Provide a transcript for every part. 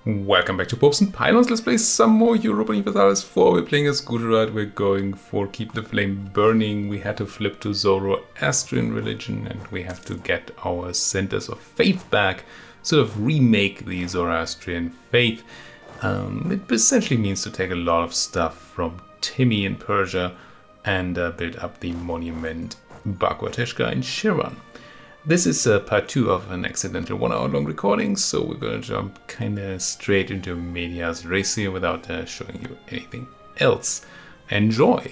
Welcome back to Popes and Pylons. Let's play some more Europa Universalis IV. We're playing as Gujarat. We're going for Keep the Flame Burning. We had to flip to Zoroastrian religion and we have to get our centers of faith back. Sort of remake the Zoroastrian faith. It essentially means to take a lot of stuff from Timi in Persia and build up the monument Bakwateshka in Shiran. This is part 2 of an accidental 1 hour long recording, so we're going to jump kind of straight into medias res here without showing you anything else. Enjoy!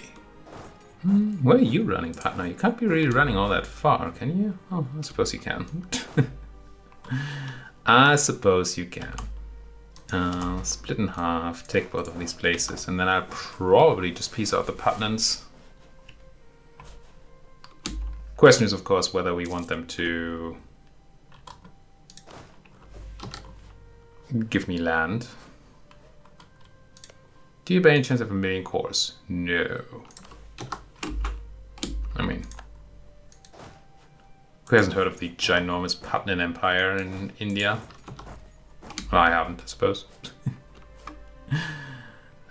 Where are you running, partner? You can't be really running all that far, can you? Oh, I suppose you can. I suppose you can. Split in half, take both of these places, and then I'll probably just piece out the Putnams. Question is, of course, whether we want them to give me land. Do you by any chance have 1,000,000 cores? No. I mean, who hasn't heard of the ginormous Putnam Empire in India? Well, I haven't, I suppose.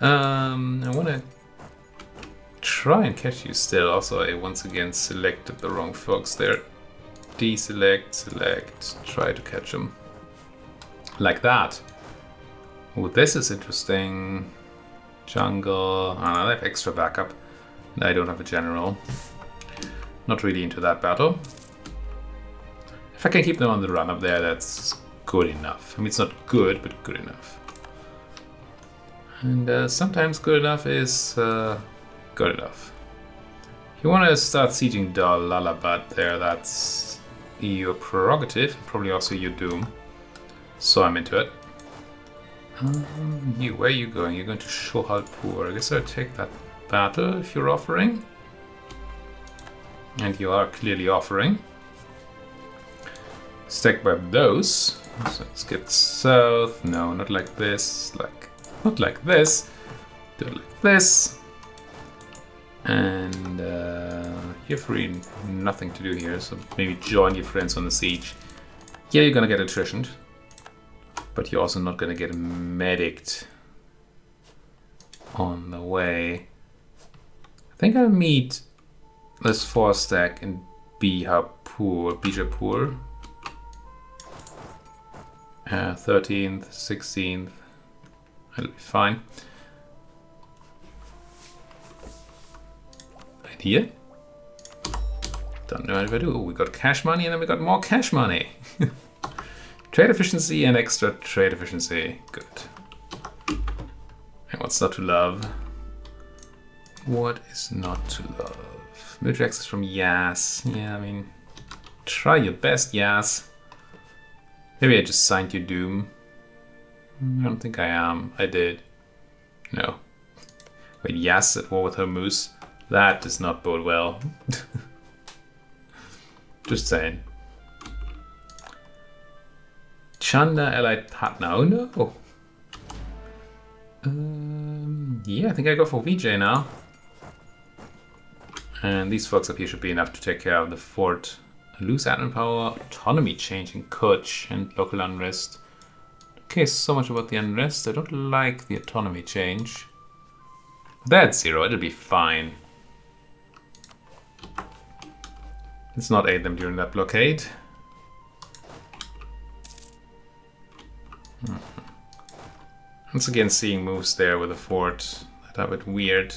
I want to try and catch you still. Also, I once again selected the wrong folks there. Deselect, select, try to catch them. Like that. Oh, this is interesting. Jungle. I have extra backup. I don't have a general. Not really into that battle. If I can keep them on the run up there, that's good enough. I mean, it's not good, but good enough. And sometimes good enough is good enough. If you want to start sieging Dalalabad there, that's your prerogative, probably also your doom. So I'm into it. Where are you going? You're going to Shohalpur. I guess I'll take that battle if you're offering. And you are clearly offering. Stack by those. So let's get south. No, not like this. Not like this. Do it like this. And you have really nothing to do here, so maybe join your friends on the siege. Yeah, you're gonna get attritioned, but you're also not gonna get medicked on the way. I think I'll meet this 4 stack in Bijapur. 13th, 16th. That'll be fine. Here. Don't know what I do. We got cash money and then we got more cash money. Trade efficiency and extra trade efficiency. Good. And what's not to love? What is not to love? Military access from Yas. Yeah, I mean, try your best, Yas. Maybe I just signed your doom. I don't think I am. I did. No. Wait, Yas at war with her moose. That does not bode well. Just saying. Chanda allied Patna. Oh no. Yeah, I think I go for VJ now. And these folks up here should be enough to take care of the fort. Lose admin power, autonomy change in Kutch, and local unrest. Okay, so much about the unrest. I don't like the autonomy change. That's 0. It'll be fine. Let's not aid them during that blockade. Once again, seeing moves there with a fort that are a bit weird.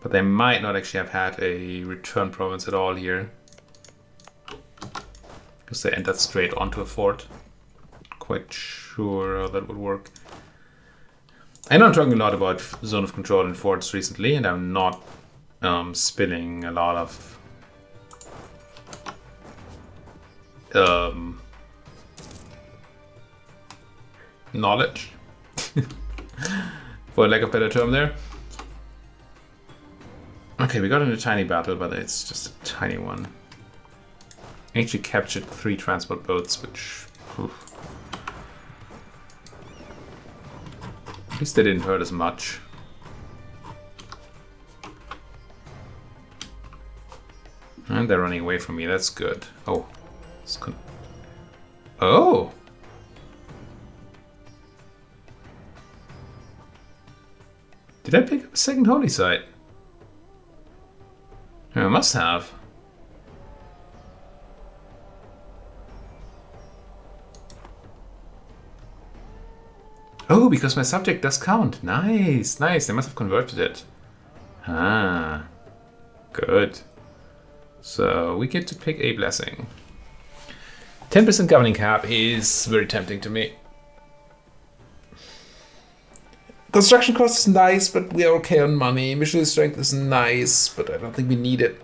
But they might not actually have had a return province at all here, because they entered straight onto a fort. Quite sure how that would work. I know I'm talking a lot about zone of control in forts recently, and I'm not spilling a lot of knowledge, for lack of a better term there. Okay, we got in a tiny battle, but it's just a tiny one. Actually captured 3 transport boats, which... Oof. At least they didn't hurt as much. And they're running away from me, that's good. Oh, Oh! Did I pick up a second holy site? I must have. Oh, because my subject does count. Nice, nice. They must have converted it. Ah, good. So we get to pick a blessing. 10% governing cap is very tempting to me. Construction cost is nice, but we are okay on money. Missionary strength is nice, but I don't think we need it.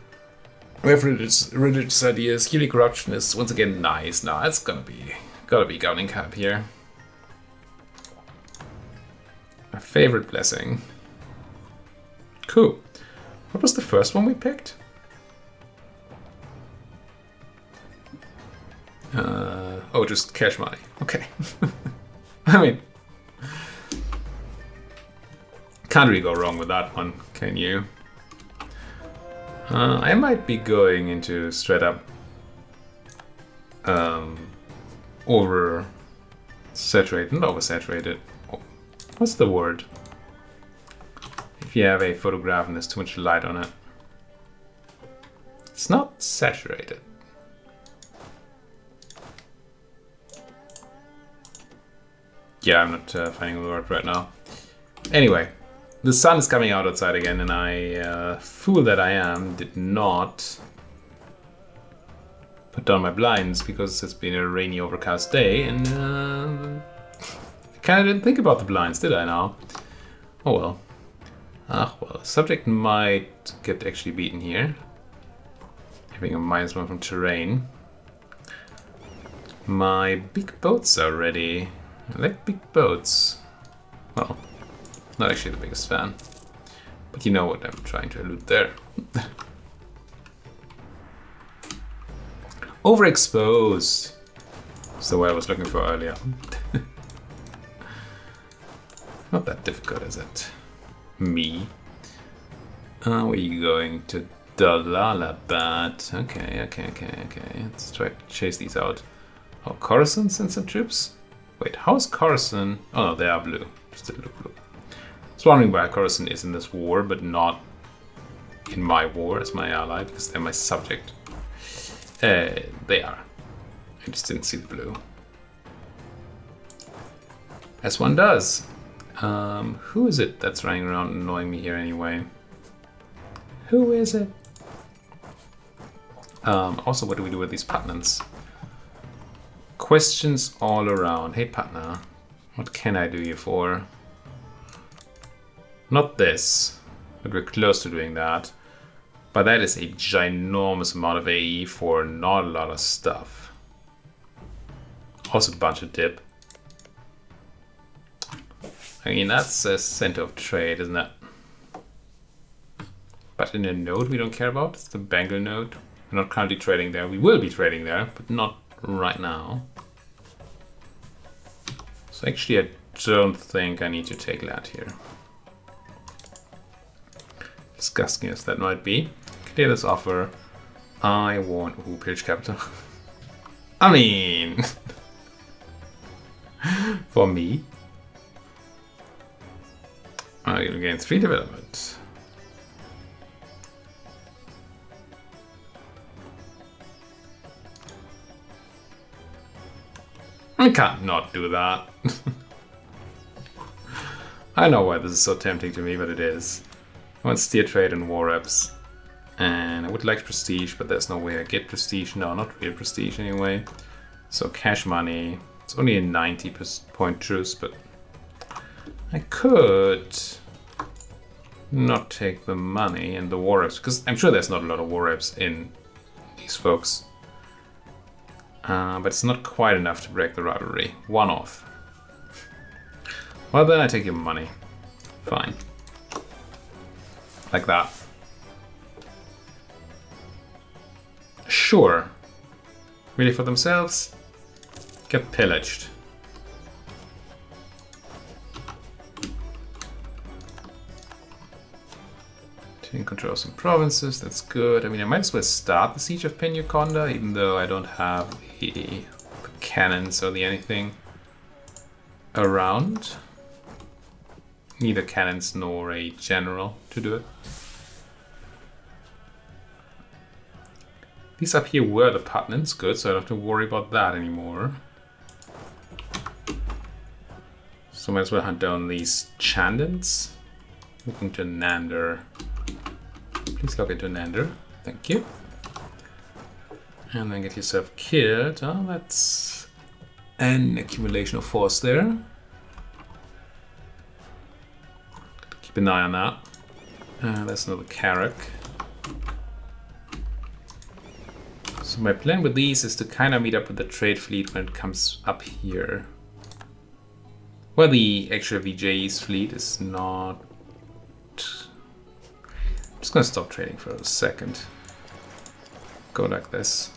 We have religious ideas. Healing corruption is once again nice. Now it's gotta be governing cap here. My favorite blessing. Cool. What was the first one we picked? Oh, just cash money. Okay. I mean, can't really go wrong with that one, can you? I might be going into straight up over saturated, not oversaturated. What's the word? If you have a photograph and there's too much light on it. It's not saturated. Yeah, I'm not finding the word right now. Anyway, the sun is coming out outside again, and I, fool that I am, did not put down my blinds because it's been a rainy, overcast day, and I kind of didn't think about the blinds, did I now? Oh well. Ah well, subject might get actually beaten here. Having a -1 from terrain. My big boats are ready. I like big boats. Well, not actually the biggest fan. But you know what I'm trying to allude there. Overexposed. That's the word I was looking for earlier. Not that difficult, is it? Me. Where are you going? To Dalalabad. Okay. Let's try to chase these out. Oh, Coruscant sent some troops? Wait, how's Coruscant? Oh no, they are blue. Just a blue. I was wondering why Coruscant is in this war, but not in my war as my ally, because they're my subject. They are. I just didn't see the blue. As one does. Who is it that's running around annoying me here anyway? Who is it? Also, what do we do with these Patnans? Questions all around. Hey Patna, what can I do you for? Not this, but we're close to doing that. But that is a ginormous amount of AE for not a lot of stuff. Also a bunch of dip. I mean, that's a center of trade, isn't it? But in a node we don't care about, it's the Bengal node. We're not currently trading there. We will be trading there, but not right now. So actually I don't think I need to take land here. Disgusting as that might be. Clear this offer. I want pillage capital. I mean, for me. I'll gain 3 development. I can't not do that. I know why this is so tempting to me, but it is. I want steer trade and war reps. And I would like prestige, but there's no way I get prestige. No, not real prestige anyway. So cash money. It's only a 90-point truce, but I could not take the money and the war reps, because I'm sure there's not a lot of war reps in these folks. But it's not quite enough to break the rivalry. One off. Well, then I take your money. Fine. Like that. Sure. Really for themselves? Get pillaged. Taking control of some provinces, that's good. I mean, I might as well start the siege of Peñaconda, even though I don't have the cannons or the anything around. Neither cannons nor a general to do it. These up here were the Putnams, good, so I don't have to worry about that anymore. So might as well hunt down these Chandans. Looking to Nander. Please log into Nander. Thank you. And then get yourself killed. Oh, that's an accumulation of force there. Keep an eye on that. That's another Carrack. So my plan with these is to kind of meet up with the trade fleet when it comes up here. Well, the actual VJ's fleet is not... I'm just gonna stop trading for a second. Go like this.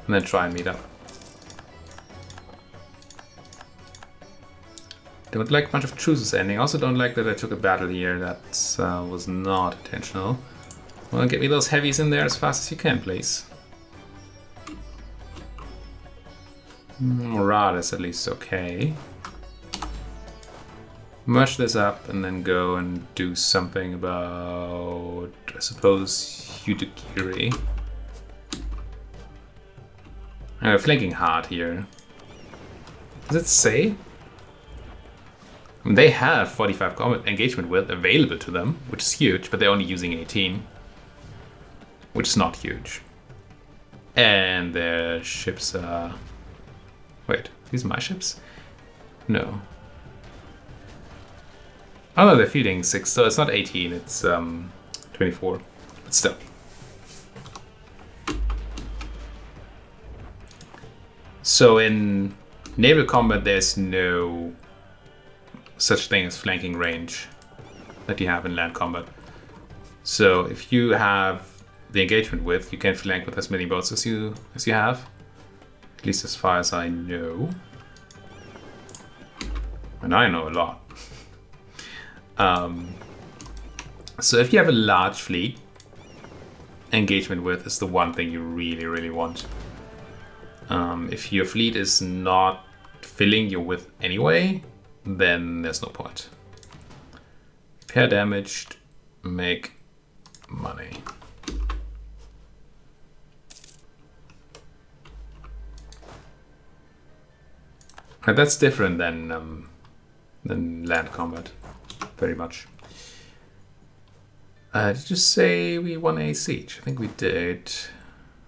And then try and meet up. Don't like a bunch of truces ending. Also don't like that I took a battle here. That was not intentional. Well, get me those heavies in there as fast as you can, please. Morale is at least okay. Merge this up and then go and do something about, I suppose, Udagiri. Flanking hard here. Does it say? I mean, they have 45 combat engagement width available to them, which is huge, but they're only using 18. Which is not huge. And their ships are... Wait, these are my ships? No. Oh no, they're fielding 6, so it's not 18, it's 24. But still. So in naval combat, there's no such thing as flanking range that you have in land combat. So if you have the engagement width, you can flank with as many boats as you have. At least as far as I know. And I know a lot. So if you have a large fleet, engagement width is the one thing you really, really want. If your fleet is not filling your width anyway, then there's no point. Pair damaged, make money. And that's different than land combat, very much. Did you say we won a siege? I think we did.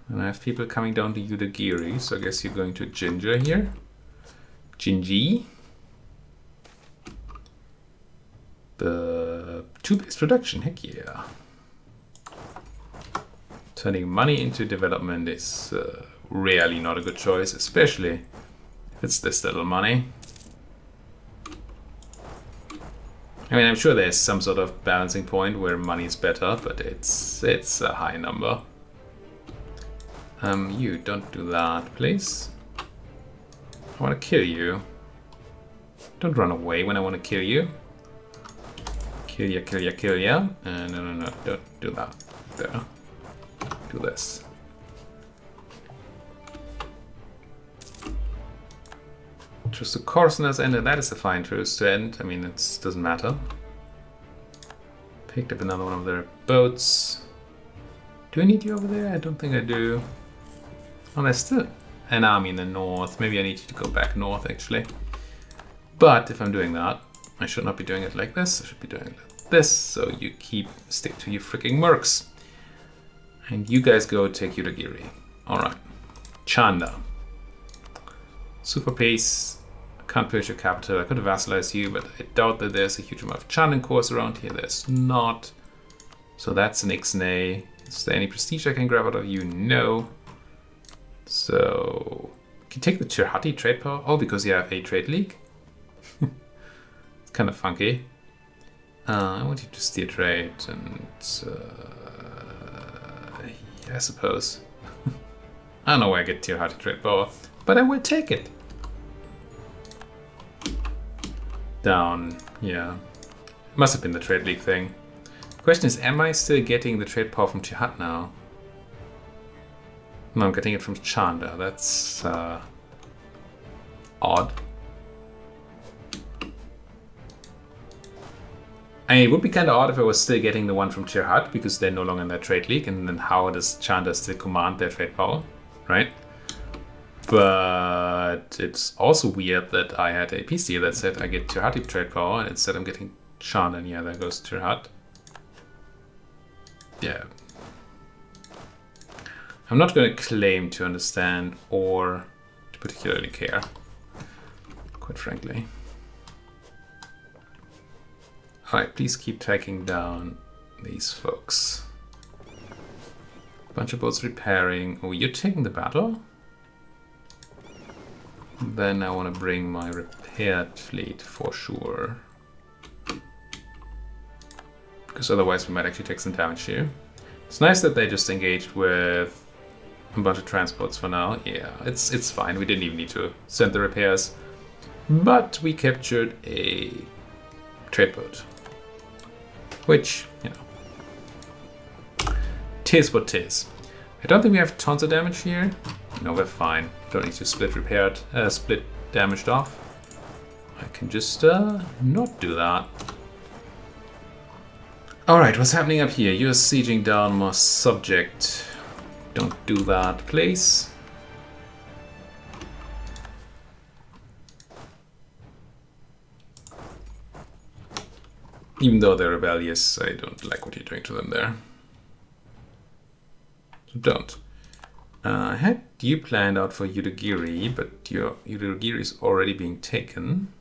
And I have people coming down to Udagiri, so I guess you're going to Ginger here. Ginji. The 2-base production, heck yeah. Turning money into development is rarely not a good choice, especially if it's this little money. I mean, I'm sure there's some sort of balancing point where money is better, but it's a high number. You don't do that, please. I want to kill you. Don't run away when I want to kill you. Kill ya, kill ya, kill ya. No, don't do that. There. Do this. Truce to Corson has ended. That is a fine truce to end. I mean, it doesn't matter. Picked up another one of their boats. Do I need you over there? I don't think I do. Oh, there's still an army in the north. Maybe I need you to go back north, actually. But if I'm doing that, I should not be doing it like this. I should be doing it like this. So you stick to your freaking mercs. And you guys go take Udagiri. Alright. Chanda. Super pace. I can't pillage your capital. I could have vassalized you, but I doubt that there's a huge amount of Chandan cores around here. There's not. So that's an Ixnay. Is there any prestige I can grab out of you? No. So, can you take the Tirhati trade power? Oh, because you have a trade league? It's kind of funky. I want you to steer trade and... yeah, I suppose. I don't know where I get Tirhati trade power, but I will take it. Down, yeah. Must have been the trade league thing. Question is, am I still getting the trade power from Jihad now? No, I'm getting it from Chanda. That's odd. I mean, it would be kind of odd if I was still getting the one from Jihad, because they're no longer in that trade league, and then how does Chanda still command their trade power, right? But it's also weird that I had a peace deal that said I get Jihadi trade power, and instead I'm getting Chanda, and yeah, there goes Jihad. Yeah. I'm not going to claim to understand or to particularly care, quite frankly. Alright, please keep tracking down these folks. Bunch of boats repairing. Oh, you're taking the battle? Then I want to bring my repaired fleet for sure. Because otherwise we might actually take some damage here. It's nice that they just engaged with a bunch of transports for now. Yeah, it's fine. We didn't even need to send the repairs. But we captured a trade boat. Which, you know, tis what tis. I don't think we have tons of damage here. No, we're fine. Don't need to split damaged off. I can just not do that. Alright, what's happening up here? You're sieging down my subject. Don't do that, please. Even though they're rebellious, I don't like what you're doing to them there. So don't. I had you planned out for Udagiri, but your Udagiri is already being taken.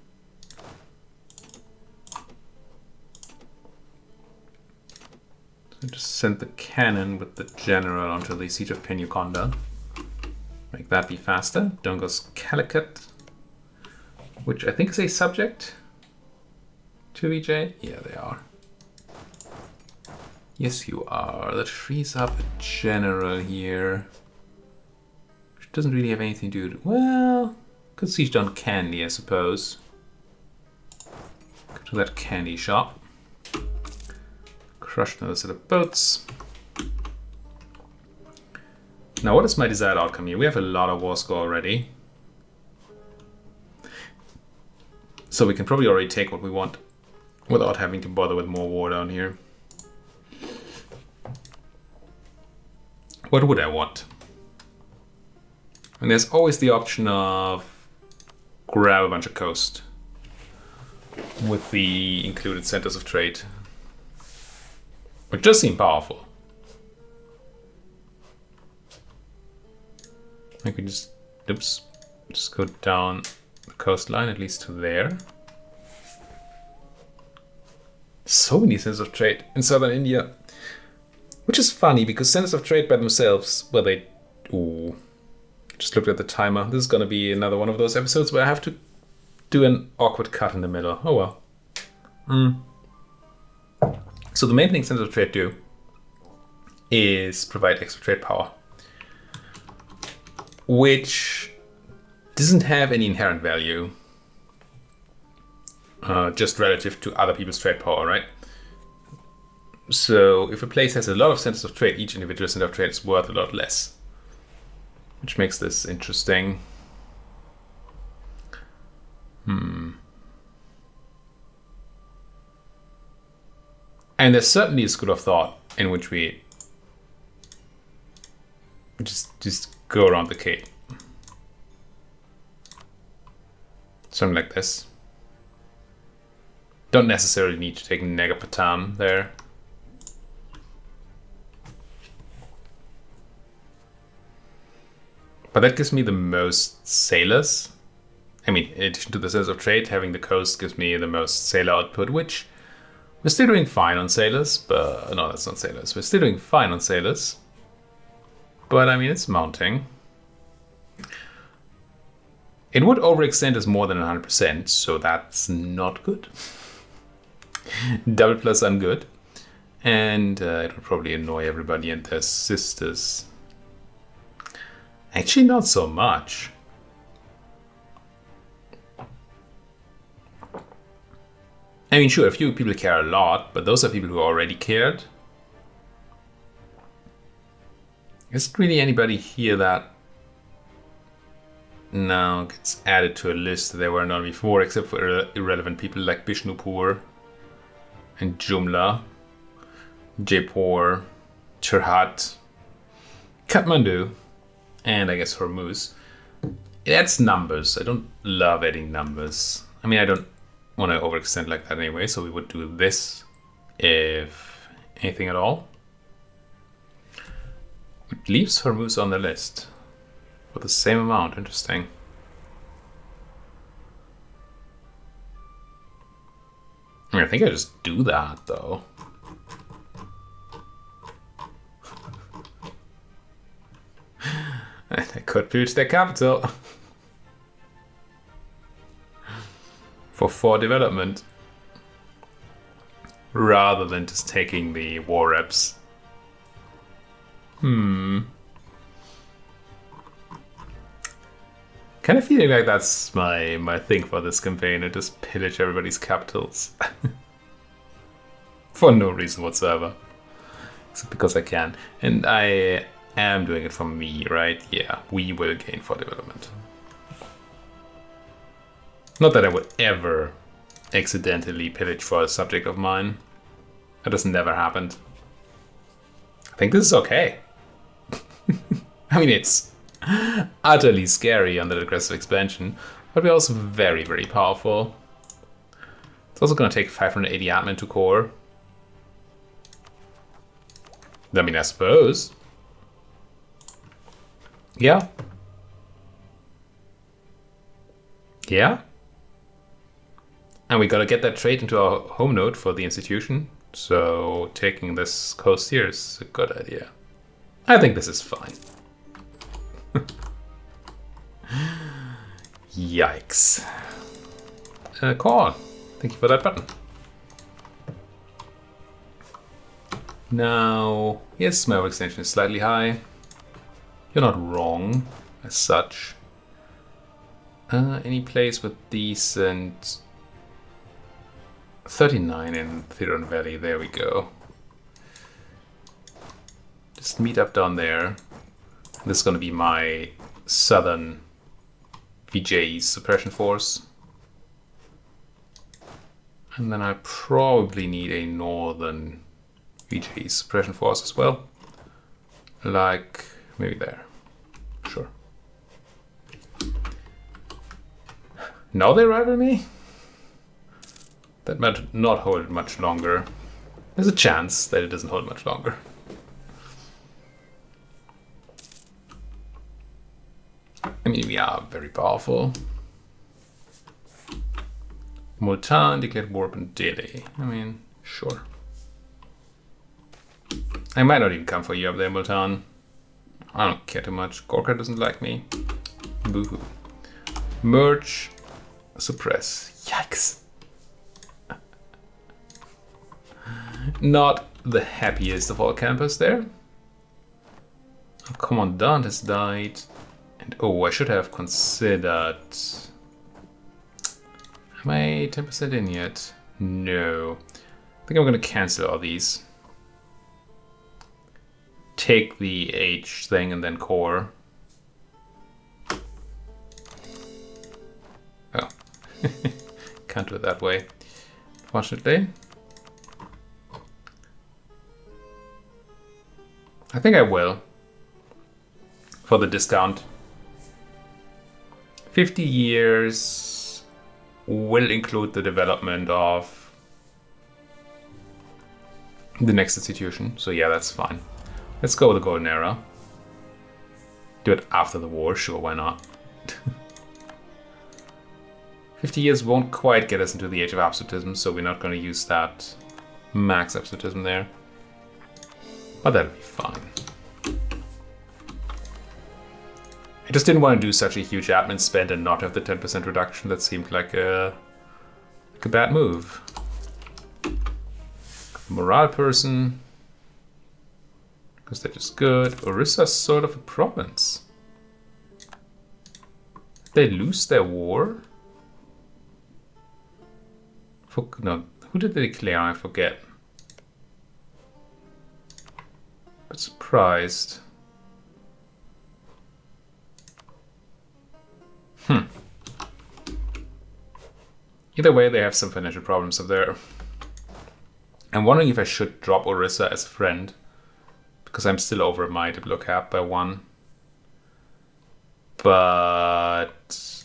So just send the cannon with the general onto the siege of Penuconda. Make that be faster. Down goes Calicut, which I think is a subject to VJ. Yeah, they are. Yes, you are. That frees up a general here. Which doesn't really have anything to do. Well, could siege down Candy, I suppose. Go to that candy shop. Crush another set of boats. Now, what is my desired outcome here? We have a lot of war score already. So we can probably already take what we want without having to bother with more war down here. What would I want? And there's always the option of grab a bunch of coast with the included centers of trade, which does seem powerful. I could just, oops, just go down the coastline at least to there. So many centers of trade in southern India. Which is funny, because centers of trade by themselves, well, they... Ooh. Just looked at the timer. This is going to be another one of those episodes where I have to do an awkward cut in the middle. Oh well. So the main thing centers of trade do is provide extra trade power, which doesn't have any inherent value, just relative to other people's trade power, right? So if a place has a lot of centers of trade, each individual center of trade is worth a lot less, which makes this interesting. And there's certainly a school of thought in which we just go around the Cape. Something like this. Don't necessarily need to take Negapatam there. But that gives me the most sailors. I mean, in addition to the sense of trade, having the coast gives me the most sailor output, which we're still doing fine on sailors, but no, that's not sailors. We're still doing fine on sailors. But I mean, it's mounting. It would overextend us more than 100%, so that's not good. Double plus ungood. And it would probably annoy everybody and their sisters. Actually, not so much. I mean, sure, a few people care a lot, but those are people who already cared. Isn't really anybody here that now gets added to a list that they were not before, except for irrelevant people like Bishnupur and Jumla, Jaipur, Cherhat, Kathmandu, and I guess Hormuz. It adds numbers. I don't love adding numbers. I mean, I don't want to overextend like that anyway, so we would do this if anything at all. It leaves Hormuz on the list for the same amount. Interesting. I mean, I think I just do that though. And I could build their capital for 4 development rather than just taking the war reps. Kind of feeling like that's my thing for this campaign, to just pillage everybody's capitals. For no reason whatsoever. Except because I can. And I am doing it for me, right? Yeah, we will gain 4 development. Not that I would ever accidentally pillage for a subject of mine. That has never happened. I think this is okay. I mean, it's utterly scary under the aggressive expansion, but we're also very, very powerful. It's also going to take 580 admin to core. I mean, I suppose. Yeah. Yeah. And we got to get that trade into our home node for the institution. So taking this coast here is a good idea. I think this is fine. Yikes. Call. Thank you for that button. Now, yes, my overextension is slightly high. You're not wrong, as such. Any place with decent... 39 in Theron Valley, there we go. Just meet up down there. This is going to be my southern VJ suppression force. And then I probably need a northern VJ suppression force as well. Like, maybe there. Sure. Now they rival me? That might not hold much longer. There's a chance that it doesn't hold much longer. I mean, we are very powerful. Multan declared war upon Delhi. I mean, sure. I might not even come for you up there, Multan. I don't care too much. Gorka doesn't like me. Boo-hoo. Merge. Suppress. Yikes. Not the happiest of all campers there. Our commandant has died. And oh, I should have considered... Am I 10% in yet? No. I think I'm going to cancel all these. Take the H thing and then core. Oh. Can't do it that way, fortunately. I think I will. For the discount. 50 years will include the development of the next institution. So yeah, that's fine. Let's go with the golden era. Do it after the war, sure, why not? 50 years won't quite get us into the age of absolutism, so we're not going to use that max absolutism there. But that'll be fine. I just didn't want to do such a huge admin spend and not have the 10% reduction. That seemed like a bad move. Morale person. Because they're just good. Orissa's sort of a province. They lose their war? No, Who did they declare? I forget. But surprised. Either way, they have some financial problems up there. I'm wondering if I should drop Orissa as a friend, because I'm still over my Diplo cap by 1. But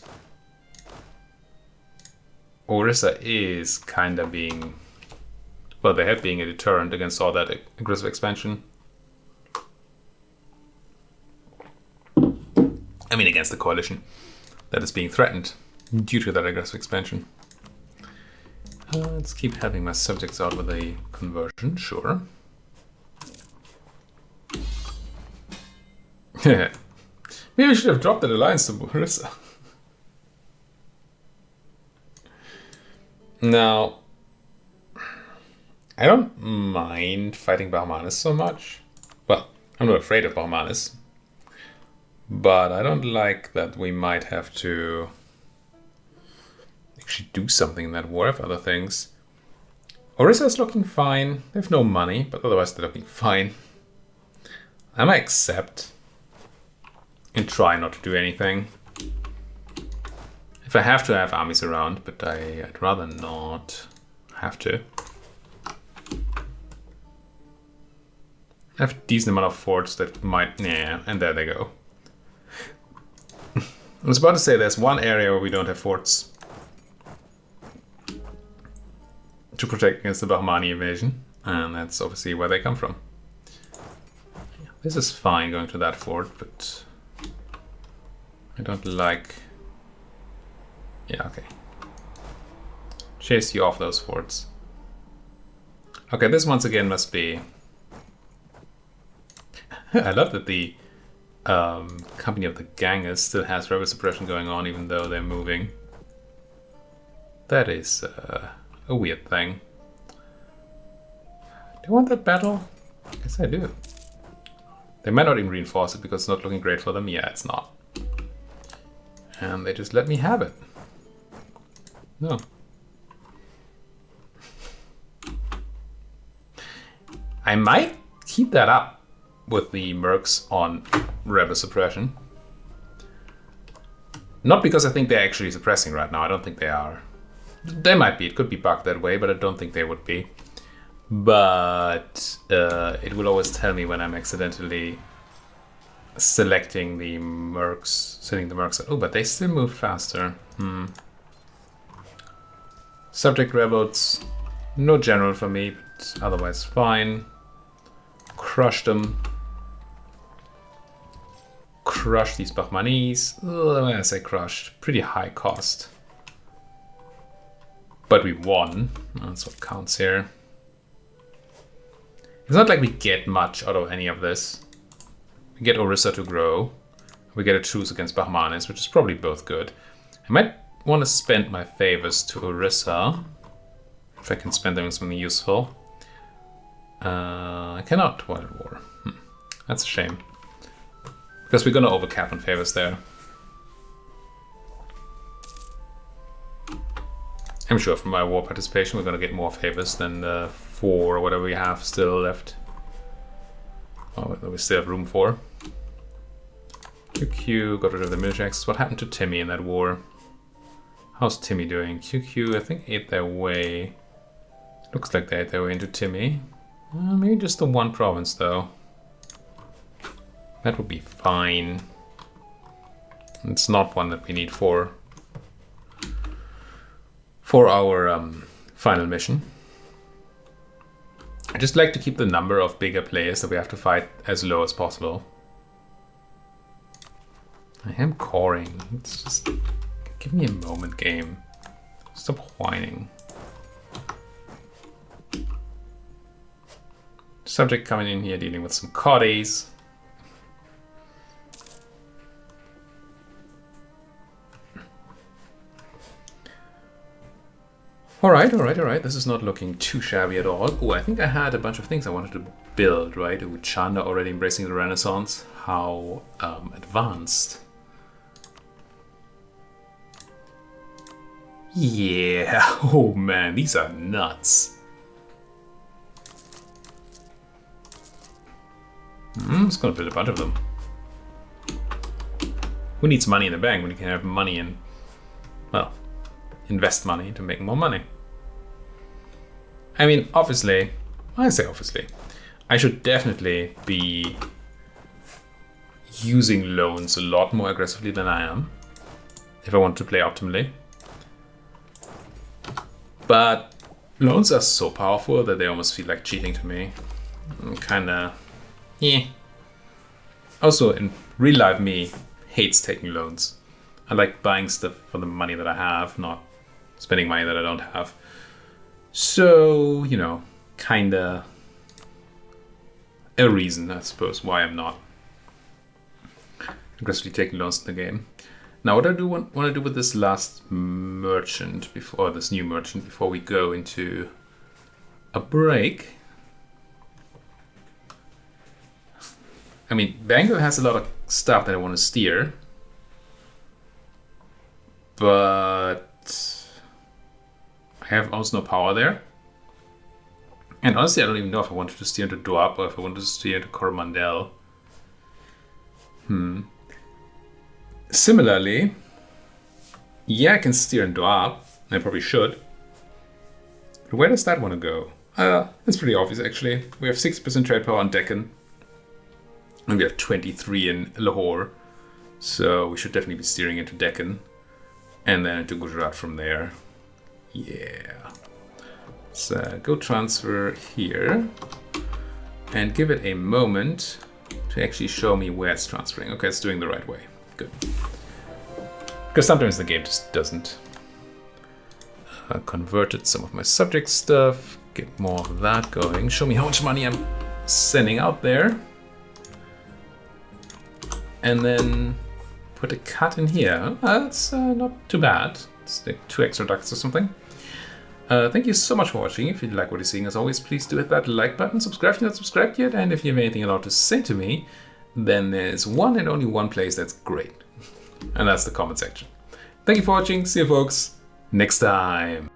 Orissa is kind of being, well, they have being a deterrent against all that aggressive expansion. I mean, against the coalition that is being threatened due to that aggressive expansion. Let's keep having my subjects out with a conversion, sure. Maybe we should have dropped that alliance to Orissa. Now, I don't mind fighting Bahmanis so much. Well, I'm not afraid of Bahmanis. But I don't like that we might have to actually do something in that war of other things. Orissa is looking fine. They have no money, but otherwise they're looking fine. I might accept and try not to do anything. If I have to, I have armies around, but I'd rather not have to. I have a decent amount of forts that might, yeah, and there they go. I was about to say there's one area where we don't have forts to protect against the Bahmani invasion, and that's obviously where they come from. Yeah, this is fine going to that fort, but I don't like... Yeah, okay. Chase you off those forts. Okay, this once again must be... I love that the company of the Ganges still has rebel suppression going on even though they're moving. That is a weird thing. Do I want that battle? I guess I do. They might not even reinforce it because it's not looking great for them. Yeah, it's not. And they just let me have it. No. I might keep that up with the mercs on rebel suppression. Not because I think they're actually suppressing right now. I don't think they are. They might be. It could be bugged that way, but I don't think they would be. But it will always tell me when I'm accidentally selecting the mercs, sending the mercs. Oh, but they still move faster. Subject rebels, no general for me, but otherwise fine. Crush them. Crush these Bahmanis. When I say crushed, pretty high cost. But we won. That's what counts here. It's not like we get much out of any of this. We get Orissa to grow. We get a truce against Bahmanis, which is probably both good. I might want to spend my favors to Orissa. If I can spend them on something useful. I cannot while at war. That's a shame. Because we're going to overcap on favors there. I'm sure from my war participation we're going to get more favors than the 4 or whatever we have still left. Oh, we still have room for. QQ got rid of the military access. What happened to Timmy in that war? How's Timmy doing? QQ, I think, ate their way. Looks like they ate their way into Timmy. Maybe just the one province, though. That would be fine. It's not one that we need for our final mission. I just like to keep the number of bigger players that we have to fight as low as possible. I am coring. It's just... Give me a moment, game. Stop whining. Subject coming in here dealing with some Coddies. Alright. This is not looking too shabby at all. Oh, I think I had a bunch of things I wanted to build, right? Ooh, Chanda already embracing the Renaissance. How advanced. Yeah, oh man, these are nuts. I'm just gonna build a bunch of them. Who needs money in the bank when you can have money and, well, invest money to make more money? I mean, obviously, I say obviously, I should definitely be using loans a lot more aggressively than I am if I want to play optimally. But loans are so powerful that they almost feel like cheating to me. Kinda, yeah. Also, in real life, me hates taking loans. I like buying stuff for the money that I have, not spending money that I don't have. So, you know, kinda a reason, I suppose, why I'm not aggressively taking loans in the game. Now, what I do want to do with this last merchant before this new merchant before we go into a break. I mean, Bengal has a lot of stuff that I want to steer, but I have almost no power there. And honestly, I don't even know if I wanted to steer into Doab or if I wanted to steer into Coromandel. Similarly, yeah, I can steer in Doab, and I probably should. But where does that want to go? It's pretty obvious, actually. We have 6% trade power on Deccan, and we have 23 in Lahore. So we should definitely be steering into Deccan, and then into Gujarat from there. Yeah. So go transfer here, and give it a moment to actually show me where it's transferring. Okay, it's doing the right way. Good. Because sometimes the game just doesn't. Converted some of my subject stuff. Get more of that going. Show me how much money I'm sending out there. And then put a cut in here. That's not too bad. It's like 2 extra ducts or something. Thank you so much for watching. If you like what you're seeing, as always, please do hit that like button. Subscribe if you're not subscribed yet. And if you have anything at all to say to me, then there's one and only one place that's great. And that's the comment section. Thank you for watching. See you folks next time.